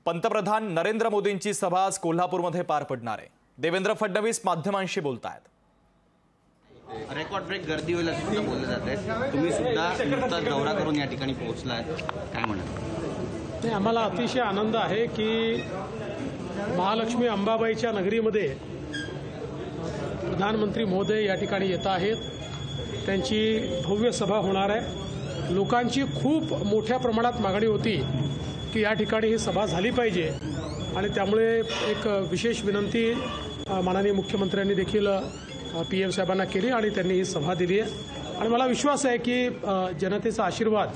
पंतप्रधान नरेंद्र मोदींची सभा आज कोल्हापूरमध्ये पार पडणार आहे। देवेंद्र फडणवीस माध्यमांशी बोलतायत। रेकॉर्ड ब्रेक गर्दी होईल असं सुद्धा बोललं जात आहे। तुम्ही सुद्धा नुकताच दौरा करून या ठिकाणी पोहोचलाय, काय म्हणाल? आम्हाला अतिशय आनंद आहे की महालक्ष्मी अंबाबाईच्या नगरीमध्ये प्रधानमंत्री महोदय या ठिकाणी येत आहेत। त्यांची भव्य सभा होणार आहे। लोकांची खूप मोठ्या प्रमाणात मागणी होती की या ठिकाणी ही सभा झाली पाहिजे आणि त्यामुळे एक विशेष विनंती माननीय मुख्यमंत्र्यांनी देखील PM साहेबांना केली आणि त्यांनी ही सभा दिली आहे। आणि मला विश्वास आहे की जनतेचा आशीर्वाद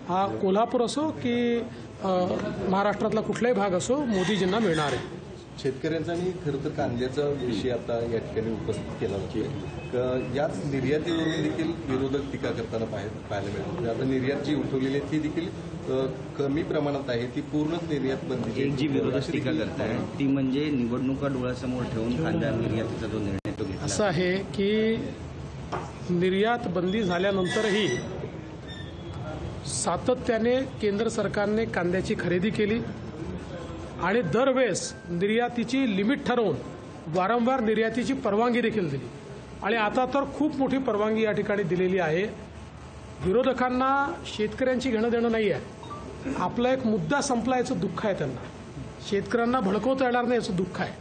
हा कोल्हापूर असो की महाराष्ट्रातला कुठलाही भाग असो मोदीजींना मिळणार आहे। शेतकऱ्यांचा आणि खरं तर कांद्याचा विषय आता या ठिकाणी उपस्थित केला जातो। याच निर्यातीवरून देखील विरोधक टीका करताना पाहायला मिळते। आता निर्यात जी उठवलेली आहे ती देखील कमी प्रमाणात आहे, ती पूर्णच निर्यात बंदी जी विरोधक टीका करत आहे ती म्हणजे निवडणुका डोळ्यासमोर ठेवून कांदा निर्यातीचा जो निर्णय तो घेतला। असं आहे की निर्यात बंदी झाल्यानंतरही सातत्याने केंद्र सरकारने कांद्याची खरेदी केली आणि दरवेळेस निर्यातीची लिमिट ठरवून वारंवार निर्यातीची परवानगी देखील दिली आणि आता तर खूप मोठी परवानगी या ठिकाणी दिलेली आहे। विरोधकांना शेतकऱ्यांची घेणं देणं नाही आहे। आपला एक मुद्दा संपला याचं दुःख आहे त्यांना, शेतकऱ्यांना भडकवता येणार नाही याचं दुःख आहे।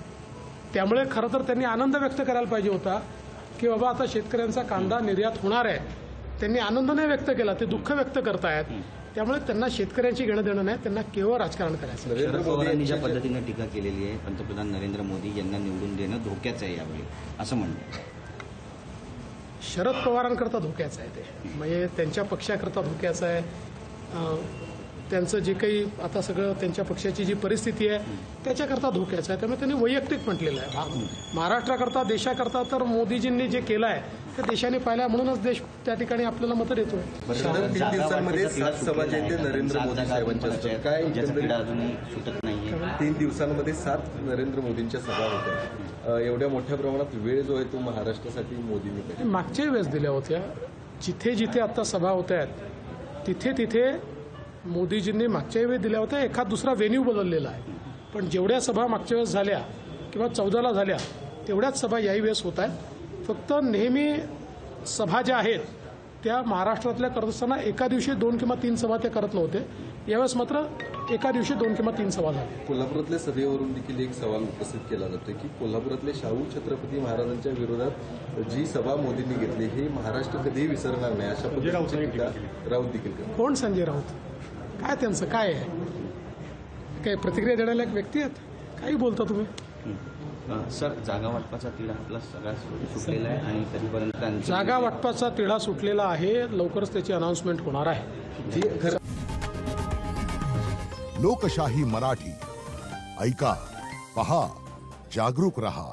त्यामुळे खरं तर त्यांनी आनंद व्यक्त करायला पाहिजे होता की बाबा आता शेतकऱ्यांचा कांदा निर्यात होणार आहे। त्यांनी आनंद नाही व्यक्त केला, ते दुःख व्यक्त करतायत। त्यामुळे त्यांना शेतकऱ्यांची घेणं देणं नाही, त्यांना केवळ राजकारण करायचं। शरद पवारांनी ज्या पद्धतीने टीका केलेली आहे पंतप्रधान नरेंद्र मोदी यांना निवडून देणं धोक्याचं आहे यावेळी असं म्हणणं। शरद पवारांकरता धोक्याचं आहे, ते म्हणजे त्यांच्या पक्षाकरता धोक्याचं आहे। त्यांचं जे काही आता सगळं त्यांच्या पक्षाची जी परिस्थिती आहे त्याच्याकरता धोक्याचं आहे। त्यामुळे त्यांनी वैयक्तिक म्हटलेलं आहे। महाराष्ट्राकरता देशाकरता तर मोदीजींनी जे केलं आहे ते देशाने पाहिलं, म्हणूनच देश त्या ठिकाणी आपल्याला मतं देतोय। 3 दिवसांमध्ये 7 सभा जे नरेंद्र मोदी साहेबांच्या काय अजूनही सुटत नाहीये। 3 दिवसांमध्ये 7 नरेंद्र मोदींच्या सभा होत्या। एवढ्या मोठ्या प्रमाणात वेळ जो आहे तो महाराष्ट्रासाठी मोदींनी मागच्या वेळेस दिल्या होत्या। जिथे जिथे आता सभा होत आहेत तिथे तिथे मोदीजींनी मागच्या वेळी दिल्या होत्या। एखाद दुसरा व्हेन्यू बदललेला आहे, पण जेवढ्या सभा मागच्या वेळेस झाल्या किंवा 14ला झाल्या तेवढ्याच सभा याही वेळेस होत आहेत। फक्त नेहमी सभा ज्या आहेत त्या महाराष्ट्रातल्या करत असताना एका दिवशी 2 किंवा 3 सभा ते करत नव्हते। यावेळेस मात्र एका दिवशी 2 किंवा 3 सभा झाल्या। कोल्हापुरातल्या सभेवरून देखील एक सवाल उपस्थित केला जातो की कोल्हापुरातले शाहू छत्रपती महाराजांच्या विरोधात जी सभा मोदींनी घेतली ही महाराष्ट्र कधीही विसरणार नाही अशा पद्धतीची टीका राऊत देखील करतात। कोण संजय राऊत? काय त्यांचं काय आहे? काय प्रतिक्रिया देण्याला एक व्यक्ती आहेत? काही बोलता तुम्ही? सर, जागा वाटपाचा तिढा आपला सगळा सुटलेला आहे आणि तरीपर्यंत जागा वाटपाचा तिढा सुटलेला आहे। लवकरच त्याची अनाउन्समेंट होणार आहे। लोकशाही मराठी ऐका, पहा, जागरूक रहा।